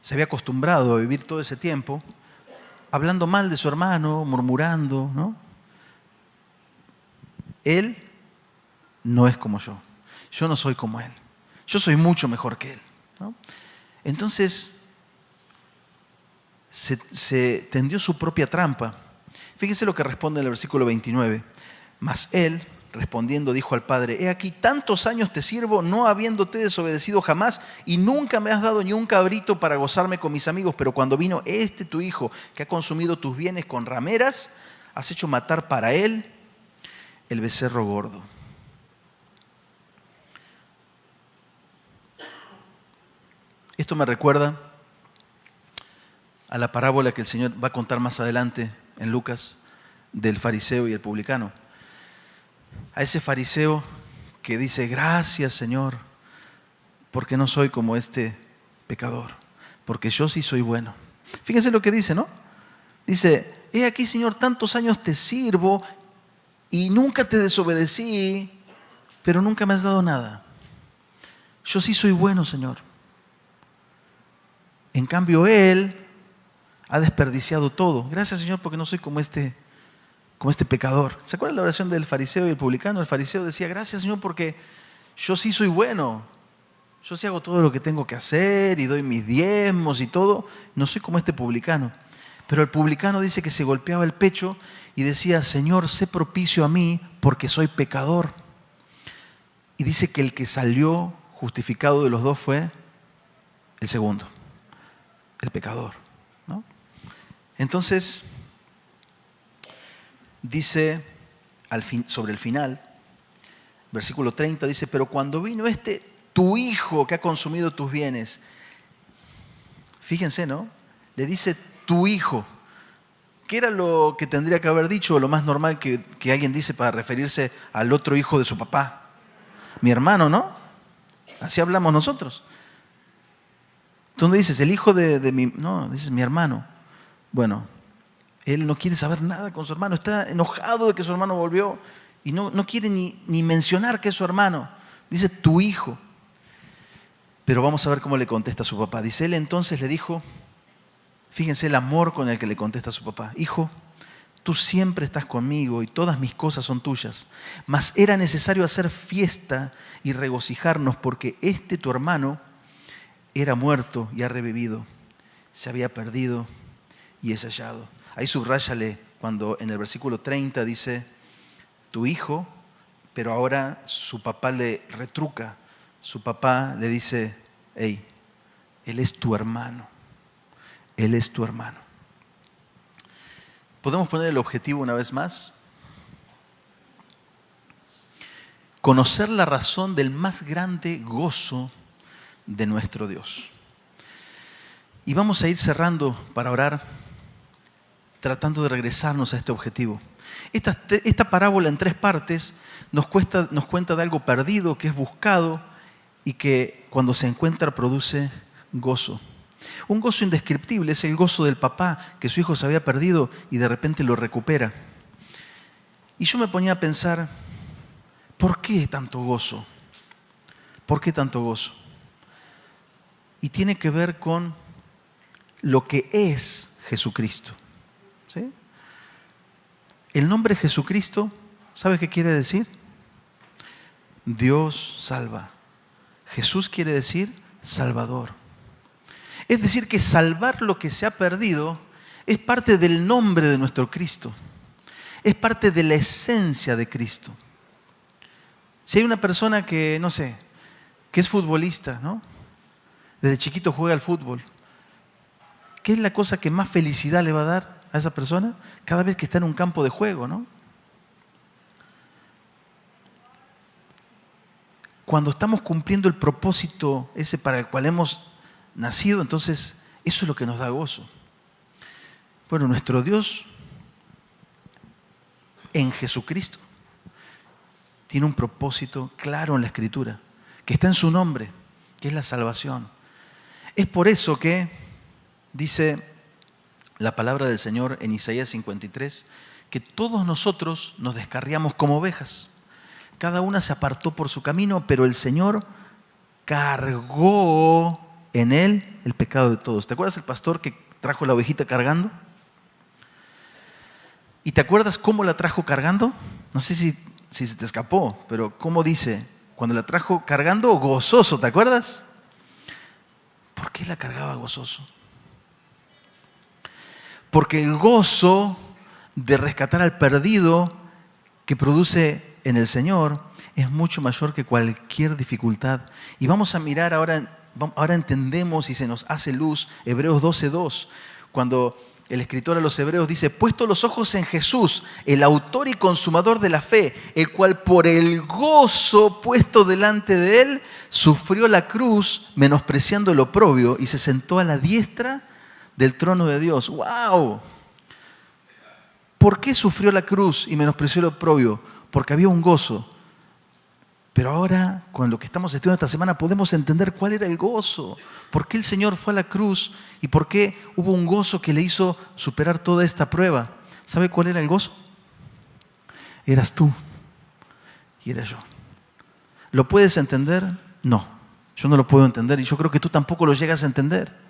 S1: se había acostumbrado a vivir todo ese tiempo hablando mal de su hermano, murmurando, ¿no? Él no es como yo. Yo no soy como él. Yo soy mucho mejor que él, ¿no? Entonces, se tendió su propia trampa. Fíjese lo que responde en el versículo 29. Mas él, respondiendo, dijo al padre: he aquí, tantos años te sirvo, no habiéndote desobedecido jamás, y nunca me has dado ni un cabrito para gozarme con mis amigos. Pero cuando vino este tu hijo, que ha consumido tus bienes con rameras, has hecho matar para él el becerro gordo. Esto me recuerda a la parábola que el Señor va a contar más adelante en Lucas, del fariseo y el publicano. A ese fariseo que dice: gracias, Señor, porque no soy como este pecador, porque yo sí soy bueno. Fíjense lo que dice, ¿no? Dice: he aquí, Señor, tantos años te sirvo y nunca te desobedecí, pero nunca me has dado nada. Yo sí soy bueno, Señor. En cambio, él ha desperdiciado todo. Gracias, Señor, porque no soy como este pecador. ¿Se acuerdan la oración del fariseo y el publicano? El fariseo decía: gracias, Señor, porque yo sí soy bueno. Yo sí hago todo lo que tengo que hacer y doy mis diezmos y todo. No soy como este publicano. Pero el publicano dice que se golpeaba el pecho y decía: Señor, sé propicio a mí porque soy pecador. Y dice que el que salió justificado de los dos fue el segundo, el pecador, ¿no? Entonces, dice sobre el final, versículo 30, dice: pero cuando vino tu hijo que ha consumido tus bienes, fíjense, ¿no? Le dice tu hijo. ¿Qué era lo que tendría que haber dicho, o lo más normal que alguien dice para referirse al otro hijo de su papá? Mi hermano, ¿no? Así hablamos nosotros. ¿Tú no dices el hijo de mi? No, dices mi hermano. Bueno, él no quiere saber nada con su hermano, está enojado de que su hermano volvió y no quiere ni mencionar que es su hermano. Dice tu hijo. Pero vamos a ver cómo le contesta a su papá. Dice: él entonces le dijo, fíjense el amor con el que le contesta a su papá: hijo, tú siempre estás conmigo y todas mis cosas son tuyas, mas era necesario hacer fiesta y regocijarnos porque tu hermano era muerto y ha revivido, se había perdido y es hallado. Ahí subráyale cuando en el versículo 30 dice tu hijo, pero ahora su papá le retruca. Su papá le dice: hey, él es tu hermano. Él es tu hermano. ¿Podemos poner el objetivo una vez más? Conocer la razón del más grande gozo de nuestro Dios. Y vamos a ir cerrando para orar, tratando de regresarnos a este objetivo. Esta parábola en 3 partes nos cuenta de algo perdido que es buscado y que cuando se encuentra produce gozo. Un gozo indescriptible es el gozo del papá que su hijo se había perdido y de repente lo recupera. Y yo me ponía a pensar, ¿por qué tanto gozo? ¿Por qué tanto gozo? Y tiene que ver con lo que es Jesucristo. ¿Sí? El nombre Jesucristo, ¿sabe qué quiere decir? Dios salva. Jesús quiere decir Salvador. Es decir, que salvar lo que se ha perdido es parte del nombre de nuestro Cristo. Es parte de la esencia de Cristo. Si hay una persona que, no sé, que es futbolista, ¿no? Desde chiquito juega al fútbol. ¿Qué es la cosa que más felicidad le va a dar a esa persona? Cada vez que está en un campo de juego, ¿no? Cuando estamos cumpliendo el propósito ese para el cual hemos nacido, entonces eso es lo que nos da gozo. Bueno, nuestro Dios en Jesucristo tiene un propósito claro en la Escritura, que está en su nombre, que es la salvación. Es por eso que dice la palabra del Señor en Isaías 53, que todos nosotros nos descarriamos como ovejas. Cada una se apartó por su camino, pero el Señor cargó en él el pecado de todos. ¿Te acuerdas el pastor que trajo la ovejita cargando? ¿Y te acuerdas cómo la trajo cargando? No sé si se te escapó, pero ¿cómo dice? Cuando la trajo cargando, gozoso, ¿te acuerdas? ¿Por qué la cargaba gozoso? Porque el gozo de rescatar al perdido que produce en el Señor es mucho mayor que cualquier dificultad. Y vamos a mirar ahora entendemos y se nos hace luz Hebreos 12:2, cuando el escritor a los Hebreos dice: puesto los ojos en Jesús, el autor y consumador de la fe, el cual por el gozo puesto delante de él, sufrió la cruz, menospreciando el oprobio, y se sentó a la diestra del trono de Dios. ¡Wow! ¿Por qué sufrió la cruz y menospreció el oprobio? Porque había un gozo. Pero ahora, con lo que estamos estudiando esta semana, podemos entender cuál era el gozo. ¿Por qué el Señor fue a la cruz? ¿Y por qué hubo un gozo que le hizo superar toda esta prueba? ¿Sabe cuál era el gozo? Eras tú y era yo. ¿Lo puedes entender? No, yo no lo puedo entender y yo creo que tú tampoco lo llegas a entender.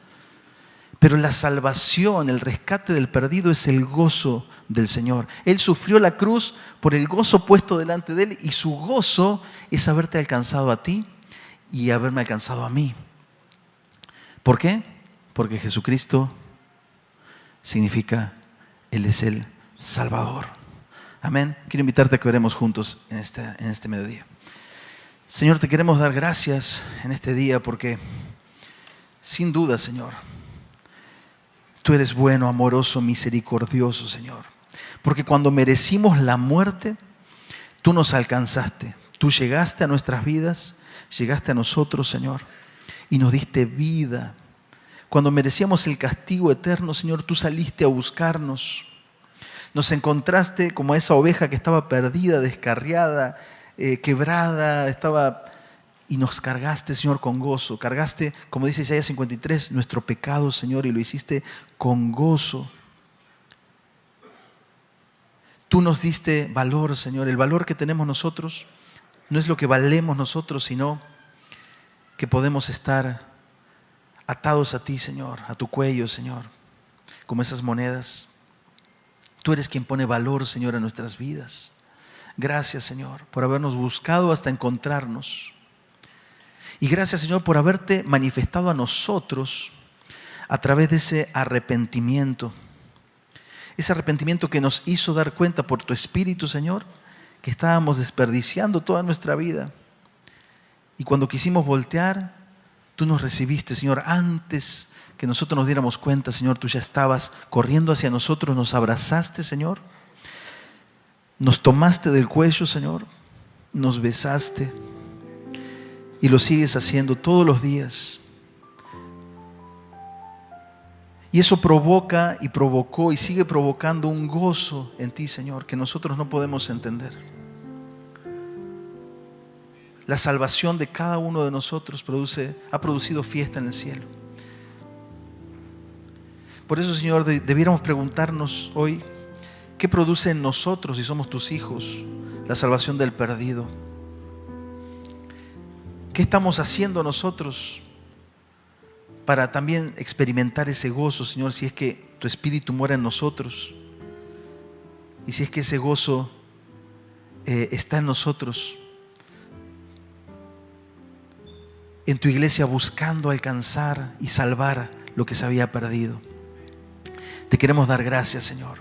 S1: Pero la salvación, el rescate del perdido es el gozo del Señor. Él sufrió la cruz por el gozo puesto delante de Él y su gozo es haberte alcanzado a ti y haberme alcanzado a mí. ¿Por qué? Porque Jesucristo significa Él es el Salvador. Amén. Quiero invitarte a que oremos juntos en este mediodía. Señor, te queremos dar gracias en este día porque sin duda, Señor, tú eres bueno, amoroso, misericordioso, Señor. Porque cuando merecimos la muerte, tú nos alcanzaste. Tú llegaste a nuestras vidas, llegaste a nosotros, Señor, y nos diste vida. Cuando merecíamos el castigo eterno, Señor, tú saliste a buscarnos. Nos encontraste como esa oveja que estaba perdida, descarriada, quebrada, y nos cargaste, Señor, con gozo. Cargaste, como dice Isaías 53, nuestro pecado, Señor, y lo hiciste con gozo. Tú nos diste valor, Señor. El valor que tenemos nosotros no es lo que valemos nosotros, sino que podemos estar atados a ti, Señor, a tu cuello, Señor, como esas monedas. Tú eres quien pone valor, Señor, a nuestras vidas. Gracias, Señor, por habernos buscado hasta encontrarnos. Y gracias, Señor, por haberte manifestado a nosotros a través de ese arrepentimiento. Ese arrepentimiento que nos hizo dar cuenta por tu Espíritu, Señor, que estábamos desperdiciando toda nuestra vida. Y cuando quisimos voltear, tú nos recibiste, Señor, antes que nosotros nos diéramos cuenta, Señor, tú ya estabas corriendo hacia nosotros, nos abrazaste, Señor, nos tomaste del cuello, Señor, nos besaste y lo sigues haciendo todos los días. Y eso provoca y provocó y sigue provocando un gozo en ti, Señor, que nosotros no podemos entender. La salvación de cada uno de nosotros ha producido fiesta en el cielo. Por eso, Señor, debiéramos preguntarnos hoy, ¿qué produce en nosotros, si somos tus hijos, la salvación del perdido? ¿Qué estamos haciendo nosotros para también experimentar ese gozo, Señor, si es que tu Espíritu mora en nosotros? Y si es que ese gozo está en nosotros, en tu iglesia, buscando alcanzar y salvar lo que se había perdido. Te queremos dar gracias, Señor.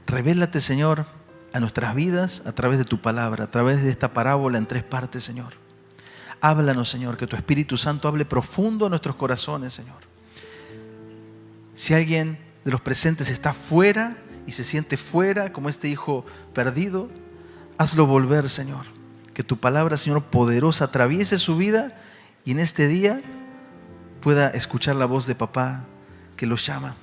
S1: Revélate, Señor, a nuestras vidas a través de tu palabra, a través de esta parábola en 3 partes, Señor. Háblanos, Señor, que tu Espíritu Santo hable profundo en nuestros corazones, Señor. Si alguien de los presentes está fuera y se siente fuera, como este hijo perdido, hazlo volver, Señor. Que tu palabra, Señor, poderosa atraviese su vida y en este día pueda escuchar la voz de papá que los llama.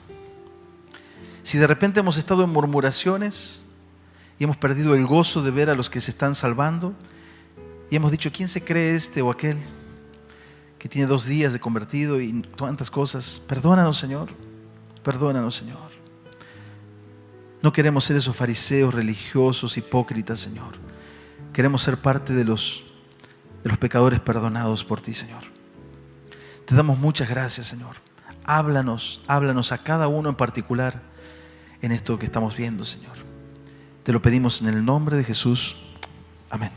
S1: Si de repente hemos estado en murmuraciones y hemos perdido el gozo de ver a los que se están salvando, y hemos dicho, ¿quién se cree este o aquel que tiene 2 días de convertido y tantas cosas? Perdónanos, Señor. Perdónanos, Señor. No queremos ser esos fariseos religiosos, hipócritas, Señor. Queremos ser parte de los pecadores perdonados por ti, Señor. Te damos muchas gracias, Señor. Háblanos a cada uno en particular en esto que estamos viendo, Señor. Te lo pedimos en el nombre de Jesús. Amén.